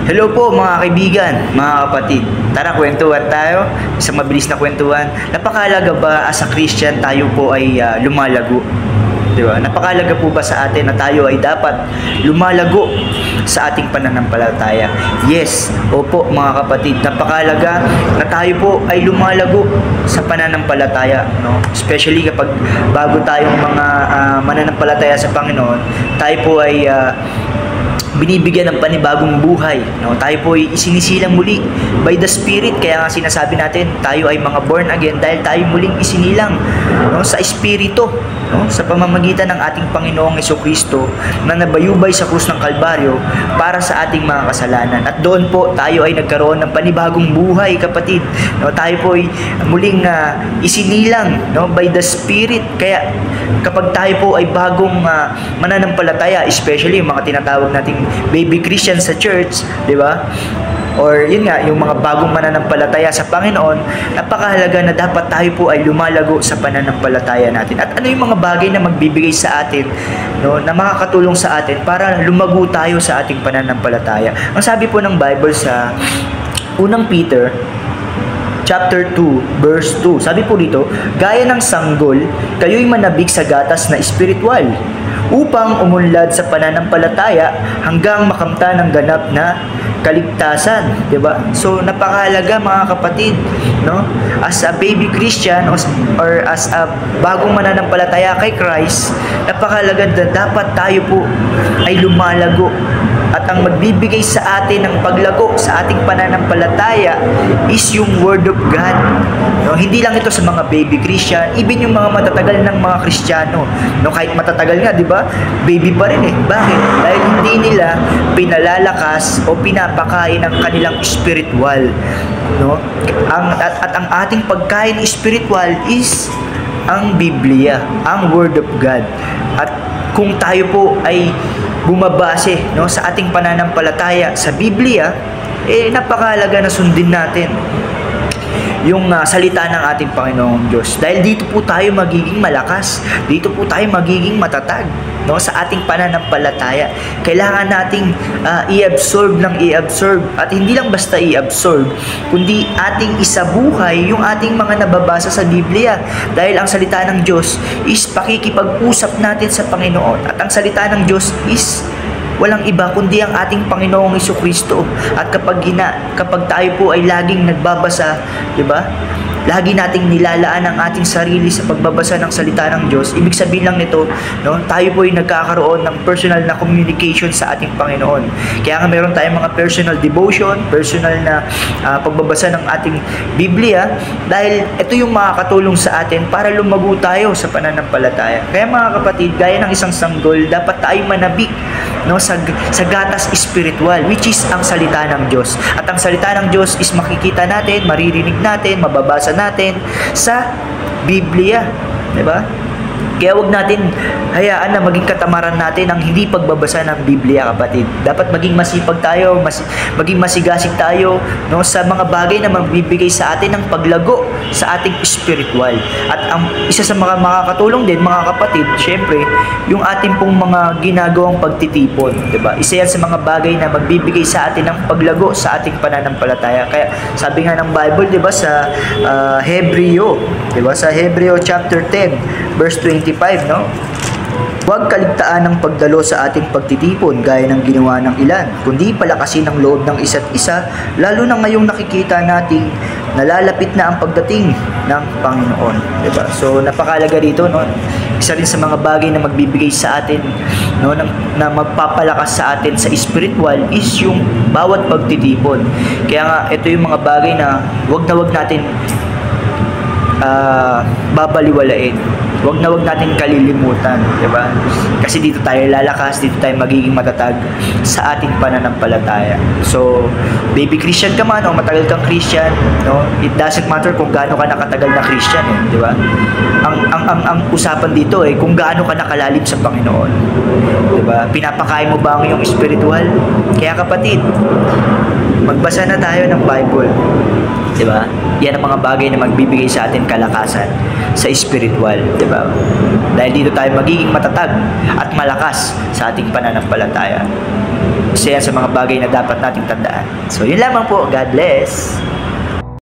Hello po mga kaibigan, mga kapatid. Tara, kwentuhan tayo. Isang mabilis na kwentuhan. Napakahalaga ba as a Christian tayo po ay lumalago? Di ba? Napakahalaga po ba sa atin na tayo ay dapat lumalago sa ating pananampalataya? Yes, opo mga kapatid. Napakahalaga na tayo po ay lumalago sa pananampalataya, no? Especially kapag bago tayong mga mananampalataya sa Panginoon, tayo po ay binibigyan ng panibagong buhay, no? Tayo po ay isinisilang muli by the Spirit. Kaya nga sinasabi natin, tayo ay mga born again dahil tayo muling isinilang, no, sa Espiritu, no, sa pamamagitan ng ating Panginoong Jesucristo na nabayubay sa krus ng Kalbaryo para sa ating mga kasalanan. At doon po tayo ay nagkaroon ng panibagong buhay, kapatid, no? Tayo po ay muling isinilang, no, by the Spirit. Kaya kapag tayo po ay bagong mananampalataya, especially yung mga tinatawag nating baby Christian sa church, di ba? Or yun nga, yung mga bagong mananampalataya sa Panginoon, napakahalaga na dapat tayo po ay lumalago sa pananampalataya natin. At ano yung mga bagay na magbibigay sa atin, no, na makakatulong sa atin para lumago tayo sa ating pananampalataya? Ang sabi po ng Bible sa unang Peter chapter 2, verse 2. Sabi po dito, gaya ng sanggol, kayo'y manabik sa gatas na espiritual, upang umunlad sa pananampalataya hanggang makamta ng ganap na kaligtasan, 'di ba? So napakahalaga mga kapatid, no? As a baby Christian or as a bagong mananampalataya kay Christ, napakahalaga na dapat tayo po ay lumalago. At ang magbibigay sa atin ng paglago sa ating pananampalataya is yung Word of God. No, hindi lang ito sa mga baby Christian, even yung mga matatagal ng mga Kristiyano. No, kahit matatagal nga, 'di ba? Baby pa rin eh. Bakit? Dahil hindi nila pinalalakas o pinapakain ang kanilang spiritual. No? At ang ating pagkain spiritual is ang Biblia, ang Word of God. At kung tayo po ay bumabase, no, sa ating pananampalataya sa Biblia, napakahalaga na sundin natin yung salita ng ating Panginoong Diyos. Dahil dito po tayo magiging malakas, dito po tayo magiging matatag, no, sa ating pananampalataya. Kailangan nating i-absorb ng i-absorb, at hindi lang basta i-absorb, kundi ating isabuhay yung ating mga nababasa sa Biblia. Dahil ang salita ng Diyos is pakikipag-usap natin sa Panginoon, at ang salita ng Diyos is walang iba kundi ang ating Panginoong Jesucristo. At kapag tayo po ay laging nagbabasa, 'di ba? Lagi nating nilalaan ang ating sarili sa pagbabasa ng salita ng Diyos. Ibig sabihin lang nito, no, tayo po ay nagkakaroon ng personal na communication sa ating Panginoon. Kaya nga meron tayong mga personal devotion, personal na pagbabasa ng ating Biblia, dahil ito yung makakatulong sa atin para lumago tayo sa pananampalataya. Kaya mga kapatid, gaya ng isang sanggol, dapat tayo manabik, no, sa gatas spiritual, which is ang salita ng Diyos. At ang salita ng Diyos is makikita natin, maririnig natin, mababasa natin sa Biblia, 'di ba? Kaya wag natin hayaan na maging katamaran natin ang hindi pagbabasa ng Biblia, kapatid. Dapat maging masipag tayo, maging masigasig tayo, no, sa mga bagay na magbibigay sa atin ng paglago sa ating spiritual. At ang isa sa mga makakatulong din, mga kapatid, syempre, yung ating pong mga ginagawang pagtitipon, 'di ba? Isa yan sa mga bagay na magbibigay sa atin ng paglago sa ating pananampalataya. Kaya sabi nga ng Bible, 'di ba, sa Hebreo, 'di ba? Sa Hebreo chapter 10, verse 25, no? Huwag kaligtaan ng pagdalo sa ating pagtitipon gaya ng ginawa ng ilan, kundi palakasin ang loob ng isa't isa, lalo na ngayong nakikita nating nalalapit na ang pagdating ng Panginoon, diba? So napakahalaga dito, no? Isa rin sa mga bagay na magbibigay sa atin, no, na magpapalakas sa atin sa spiritual is yung bawat pagtitipon. Kaya nga ito yung mga bagay na wag natin babaliwalain. Wag natin kalilimutan, 'di ba? Kasi dito tayo lalakas, dito tayo magiging matatag sa ating pananampalataya. So, baby Christian ka man o matagal kang Christian, no? It doesn't matter kung gaano ka nakatagal na Christian, 'di ba? Ang usapan dito kung gaano ka nakalalim sa Panginoon. 'Di ba? Pinapakain mo ba ang iyong spiritual? Kaya kapatid, magbasa na tayo ng Bible. 'Di ba? Yan ang mga bagay na magbibigay sa atin kalakasan sa spiritual, 'di ba? Dahil dito tayo magiging matatag at malakas sa ating pananampalataya. Isa yan sa mga bagay na dapat nating tandaan. So, yun lamang po. God bless.